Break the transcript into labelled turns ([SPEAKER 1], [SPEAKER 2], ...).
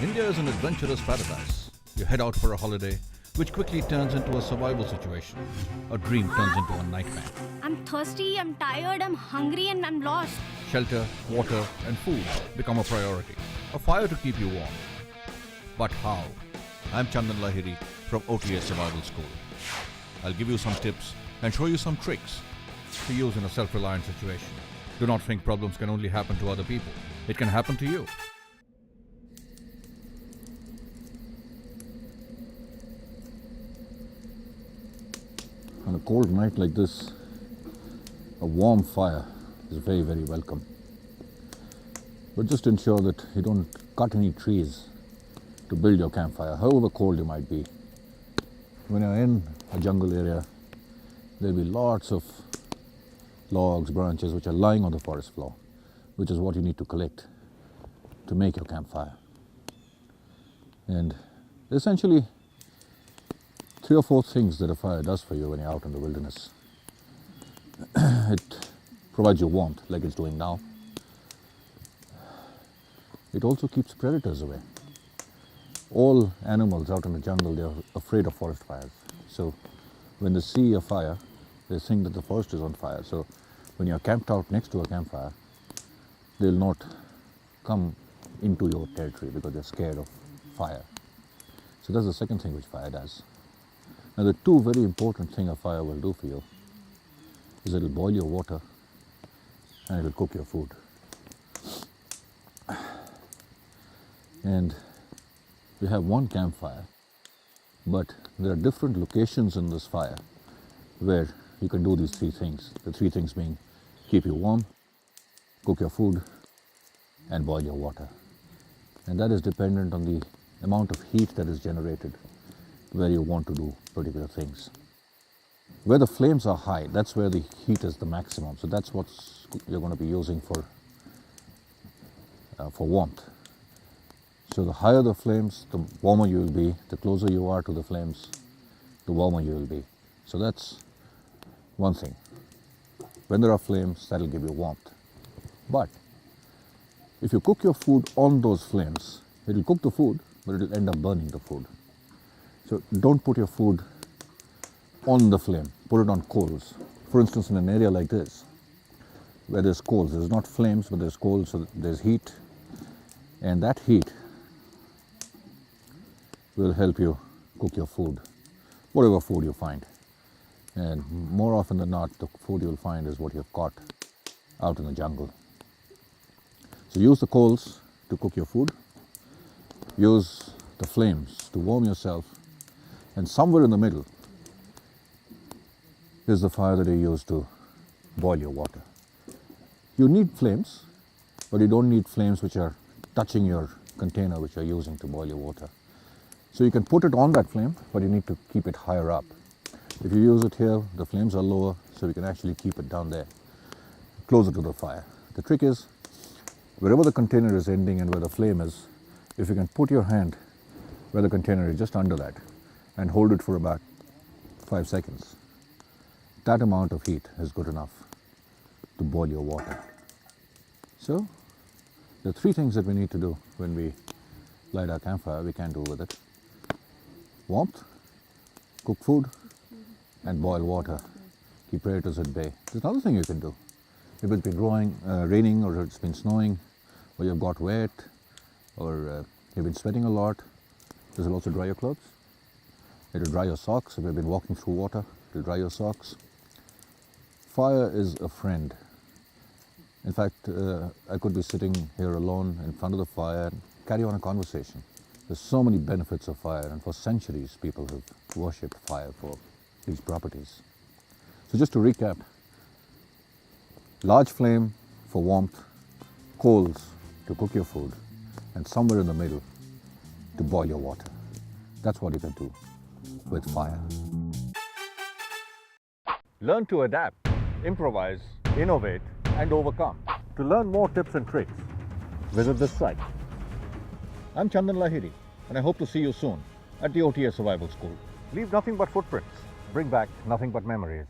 [SPEAKER 1] India is an adventurous paradise. You head out for a holiday, which quickly turns into a survival situation. A dream turns into a nightmare.
[SPEAKER 2] I'm thirsty, I'm tired, I'm hungry, and I'm lost.
[SPEAKER 1] Shelter, water, and food become a priority. A fire to keep you warm. But how? I'm Chandan Lahiri from OTA Survival School. I'll give you some tips and show you some tricks to use in a self-reliant situation. Do not think problems can only happen to other people. It can happen to you.
[SPEAKER 3] On a cold night like this, a warm fire is very, very welcome. But just ensure that you don't cut any trees to build your campfire, however cold you might be. When you're in a jungle area, there'll be lots of logs, branches which are lying on the forest floor, which is what you need to collect to make your campfire. And essentially, 3 or 4 things that a fire does for you when you're out in the wilderness. It provides you warmth, like it's doing now. It also keeps predators away. All animals out in the jungle, they're afraid of forest fires. So when they see a fire, they think that the forest is on fire. So when you're camped out next to a campfire, they'll not come into your territory because they're scared of fire. So that's the second thing which fire does. Now the 2 very important things a fire will do for you is it'll boil your water and it'll cook your food. And we have one campfire, but there are different locations in this fire where you can do these 3 things. The 3 things being keep you warm, cook your food, and boil your water. And that is dependent on the amount of heat that is generated where you want to do particular things. Where the flames are high, that's where the heat is the maximum. So that's what you're going to be using for warmth. So the higher the flames, the warmer you will be. The closer you are to the flames, the warmer you will be. So that's one thing. When there are flames, that'll give you warmth. But if you cook your food on those flames, it'll cook the food, but it'll end up burning the food. So don't put your food on the flame, put it on coals. For instance, in an area like this, where there's coals, there's not flames, but there's coals, so there's heat. And that heat will help you cook your food, whatever food you find. And more often than not, the food you'll find is what you've caught out in the jungle. So use the coals to cook your food, use the flames to warm yourself, and somewhere in the middle is the fire that you use to boil your water. You need flames, but you don't need flames which are touching your container which you're using to boil your water. So you can put it on that flame, but you need to keep it higher up. If you use it here, the flames are lower, so we can actually keep it down there, closer to the fire. The trick is, wherever the container is ending and where the flame is, if you can put your hand where the container is, just under that, and hold it for about 5 seconds, that amount of heat is good enough to boil your water. So, the 3 things that we need to do when we light our campfire, we can do with it. Warmth, cook food, and boil water. Keep predators at bay. There's another thing you can do. If it's been raining, or it's been snowing, or you've got wet, or you've been sweating a lot, this will also dry your clothes. It'll dry your socks. If you've been walking through water, it'll dry your socks. Fire is a friend. In fact, I could be sitting here alone in front of the fire and carry on a conversation. There's so many benefits of fire, and for centuries people have worshipped fire for these properties. So just to recap, large flame for warmth, coals to cook your food, and somewhere in the middle to boil your water. That's what you can do with fire.
[SPEAKER 1] Learn to adapt, improvise, innovate, and overcome. To learn more tips and tricks, visit this site. I'm Chandan Lahiri, and I hope to see you soon at the OTA Survival School. Leave nothing but footprints. Bring back nothing but memories.